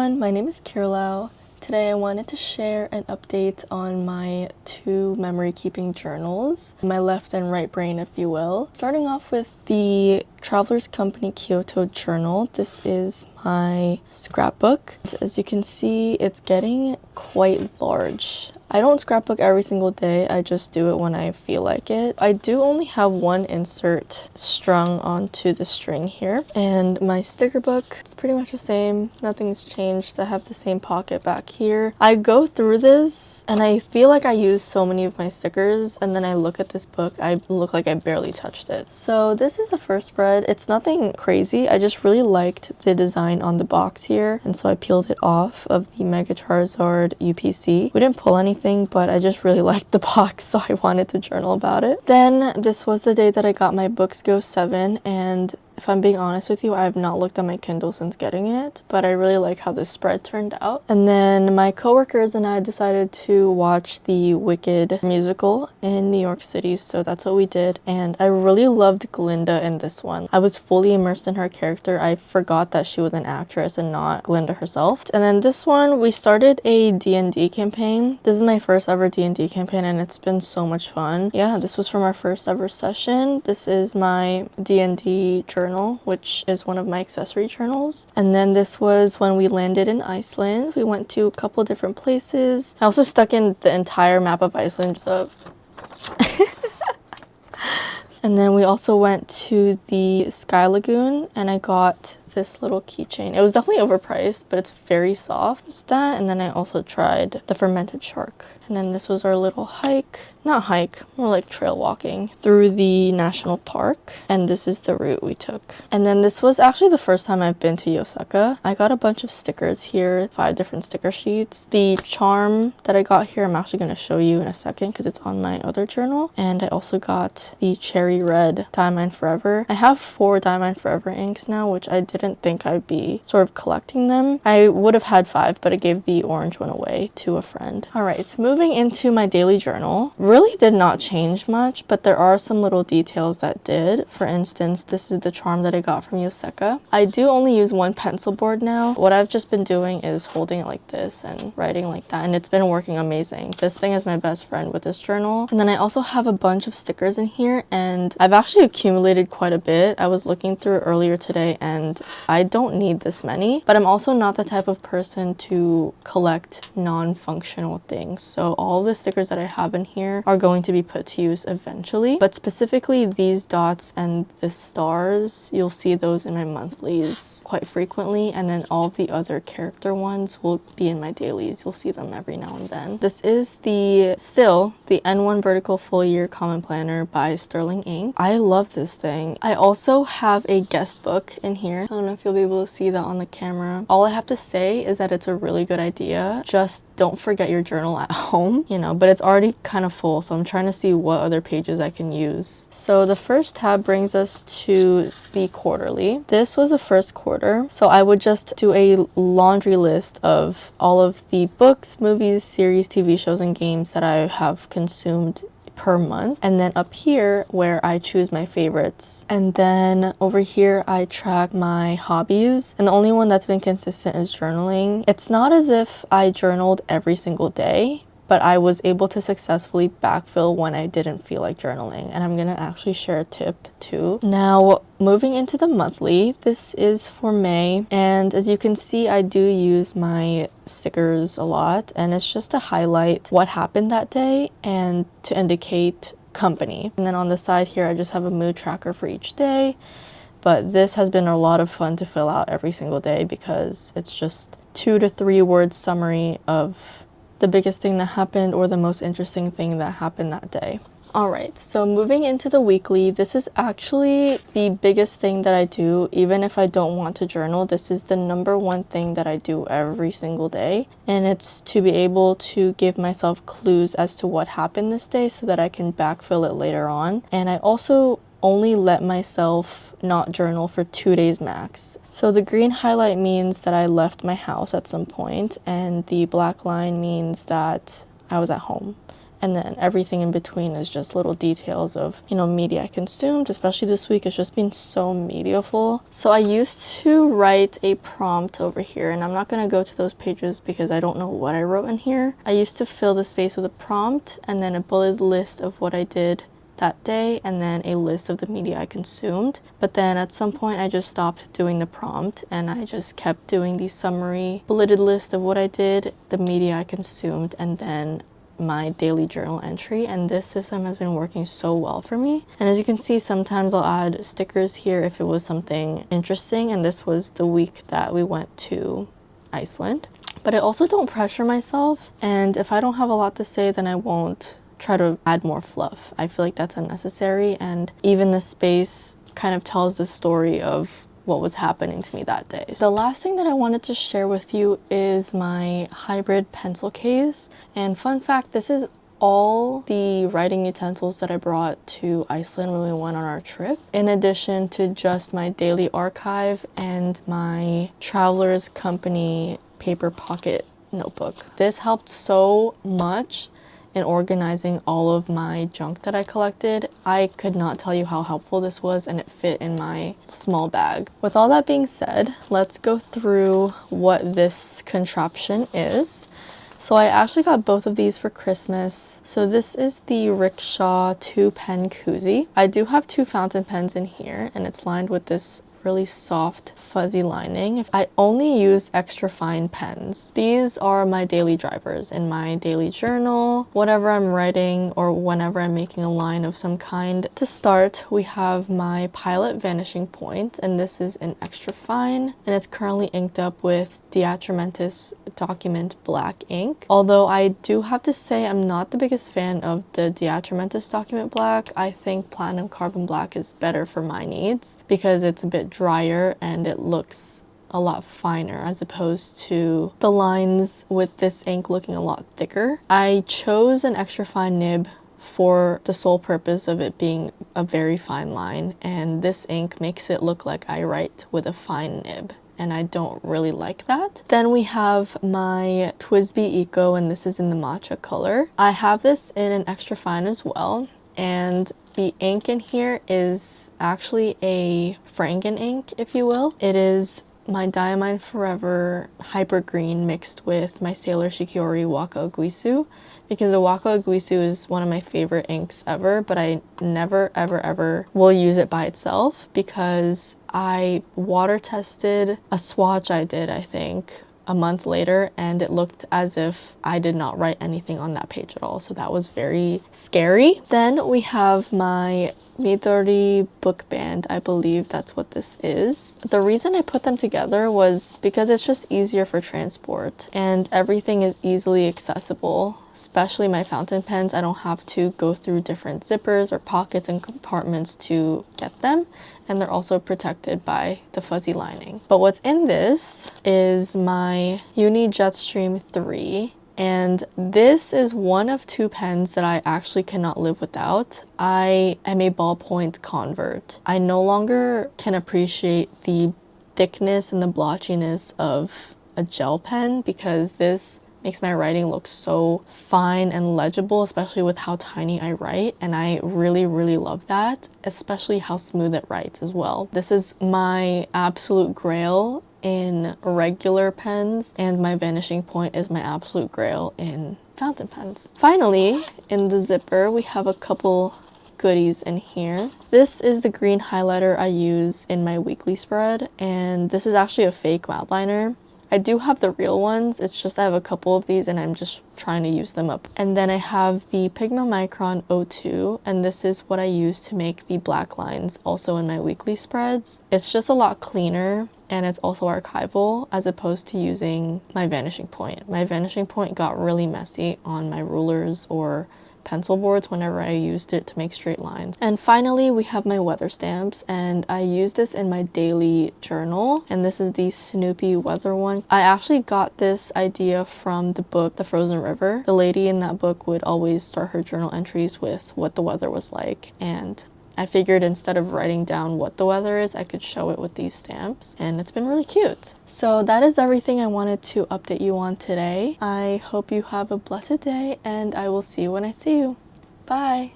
everyone, my name is Kirlao. Today I wanted to share an update on my two memory keeping journals, my left and right brain if you will. Starting off with the Traveler's Company Kyoto journal. This is my scrapbook. As you can see, it's getting quite large. I don't scrapbook every single day, I just do it when I feel like it. I do only have one insert strung onto the string here. And my sticker book, it's pretty much the same, nothing's changed. I have the same pocket back here. I go through this and I feel like I use so many of my stickers, and then I look at this book, I look like I barely touched it. So this is the first spread. It's nothing crazy, I just really liked the design on the box here, and so I peeled it off of the Mega Charizard UPC. We didn't pull anything, but I just really liked the box, so I wanted to journal about it. Then this was the day that I got my Books Go 7, and if I'm being honest with you, I have not looked at my Kindle since getting it, but I really like how this spread turned out. And then my coworkers and I decided to watch the Wicked musical in New York City, so that's what we did. And I really loved Glinda in this one. I was fully immersed in her character. I forgot that she was an actress and not Glinda herself. And then this one, we started a D&D campaign. This is my first ever D&D campaign, and it's been so much fun. Yeah, this was from our first ever session. This is my D&D journal, which is one of my accessory journals. And then this was when we landed in Iceland. We went to a couple different places. I also stuck in the entire map of Iceland. So and then we also went to the Sky Lagoon, and I got this little keychain. It was definitely overpriced, but it's very soft. Just that, and then I also tried the fermented shark. And then this was our little hike. Not hike, more like trail walking through the national park. And this is the route we took. And then this was actually the first time I've been to Osaka. I got a bunch of stickers here, 5 different sticker sheets. The charm that I got here, I'm actually going to show you in a second because it's on my other journal. And I also got the cherry red Diamond Forever. I have 4 Diamond Forever inks now, which I didn't think I'd be sort of collecting them. I would have had 5, but I gave the orange one away to a friend. Alright, so moving into my daily journal. Really did not change much, but there are some little details that did. For instance, this is the charm that I got from Osaka. I do only use one pencil board now. What I've just been doing is holding it like this and writing like that, and it's been working amazing. This thing is my best friend with this journal. And then I also have a bunch of stickers in here, and I've actually accumulated quite a bit. I was looking through earlier today, and I don't need this many, but I'm also not the type of person to collect non-functional things. So all the stickers that I have in here are going to be put to use eventually, but specifically these dots and the stars, you'll see those in my monthlies quite frequently, and then all of the other character ones will be in my dailies. You'll see them every now and then. This is the N1 Vertical Full Year Common Planner by Sterling Ink. I love this thing. I also have a guest book in here. I don't know if you'll be able to see that on the camera. All I have to say is that it's a really good idea. Just don't forget your journal at home, you know, but it's already kind of full, so I'm trying to see what other pages I can use. So the first tab brings us to the quarterly. This was the first quarter, so I would just do a laundry list of all of the books, movies, series, TV shows, and games that I have consumed per month. And then up here where I choose my favorites, and then over here I track my hobbies, and the only one that's been consistent is journaling. It's not as if I journaled every single day, but I was able to successfully backfill when I didn't feel like journaling, and I'm gonna actually share a tip too. Now, moving into the monthly, this is for May, and as you can see, I do use my stickers a lot, and it's just to highlight what happened that day and to indicate company. And then on the side here, I just have a mood tracker for each day, but this has been a lot of fun to fill out every single day because it's just 2 to 3 word summary of the biggest thing that happened or the most interesting thing that happened that day. Alright, so moving into the weekly, this is actually the biggest thing that I do. Even if I don't want to journal, this is the #1 thing that I do every single day. And it's to be able to give myself clues as to what happened this day so that I can backfill it later on. And I also only let myself not journal for 2 days max. So the green highlight means that I left my house at some point, and the black line means that I was at home. And then everything in between is just little details of, you know, media I consumed, especially this week. It's just been so mediaful. So I used to write a prompt over here, and I'm not going to go to those pages because I don't know what I wrote in here. I used to fill the space with a prompt and then a bulleted list of what I did that day, and then a list of the media I consumed. But then at some point I just stopped doing the prompt and I just kept doing the summary bulleted list of what I did, the media I consumed, and then my daily journal entry. And this system has been working so well for me. And as you can see, sometimes I'll add stickers here if it was something interesting, and this was the week that we went to Iceland. But I also don't pressure myself, and if I don't have a lot to say, then I won't try to add more fluff. I feel like that's unnecessary, and even the space kind of tells the story of what was happening to me that day. So the last thing that I wanted to share with you is my hybrid pencil case. And fun fact, this is all the writing utensils that I brought to Iceland when we went on our trip, in addition to just my daily archive and my Traveler's Company paper pocket notebook. This helped so much in organizing all of my junk that I collected. I could not tell you how helpful this was, and it fit in my small bag. With all that being said, let's go through what this contraption is. So I actually got both of these for Christmas. So this is the Rickshaw 2-pen koozie. I do have 2 fountain pens in here, and it's lined with this really soft fuzzy lining. I only use extra fine pens. These are my daily drivers in my daily journal, whatever I'm writing or whenever I'm making a line of some kind. To start, we have my Pilot Vanishing Point, and this is an extra fine, and it's currently inked up with Diatramentis Document Black ink. Although I do have to say I'm not the biggest fan of the Diatramentis Document Black. I think Platinum Carbon Black is better for my needs because it's a bit drier and it looks a lot finer as opposed to the lines with this ink looking a lot thicker. I chose an extra fine nib for the sole purpose of it being a very fine line, and this ink makes it look like I write with a fine nib, and I don't really like that. Then we have my TWSBI Eco, and this is in the matcha color. I have this in an extra fine as well, and the ink in here is actually a Franken ink, if you will. It is my Diamine Forever Hyper Green mixed with my Sailor Shikiori Waka Oguisu, because the Waka Oguisu is one of my favorite inks ever, but I never ever will use it by itself because I water tested a swatch I did, I think, a month later, and it looked as if I did not write anything on that page at all, so that was very scary. Then we have my Midori book band. I believe that's what this is. The reason I put them together was because it's just easier for transport and everything is easily accessible, especially my fountain pens. I don't have to go through different zippers or pockets and compartments to get them, and they're also protected by the fuzzy lining. But what's in this is my Uni Jetstream 3. And this is one of 2 pens that I actually cannot live without. I am a ballpoint convert. I no longer can appreciate the thickness and the blotchiness of a gel pen because this makes my writing look so fine and legible, especially with how tiny I write, and I really love that, especially how smooth it writes as well. This is my absolute grail in regular pens, and my Vanishing Point is my absolute grail in fountain pens. Finally, in the zipper, we have a couple goodies in here. This is the green highlighter I use in my weekly spread, and this is actually a fake outliner. I do have the real ones, it's just I have a couple of these and I'm just trying to use them up. And then I have the Pigma Micron 02, and this is what I use to make the black lines also in my weekly spreads. It's just a lot cleaner, and it's also archival as opposed to using my Vanishing Point. My Vanishing Point got really messy on my rulers or pencil boards whenever I used it to make straight lines. And finally, we have my weather stamps, and I use this in my daily journal, and this is the Snoopy weather one. I actually got this idea from the book The Frozen River. The lady in that book would always start her journal entries with what the weather was like, and I figured instead of writing down what the weather is, I could show it with these stamps, and it's been really cute. So that is everything I wanted to update you on today. I hope you have a blessed day, and I will see you when I see you. Bye!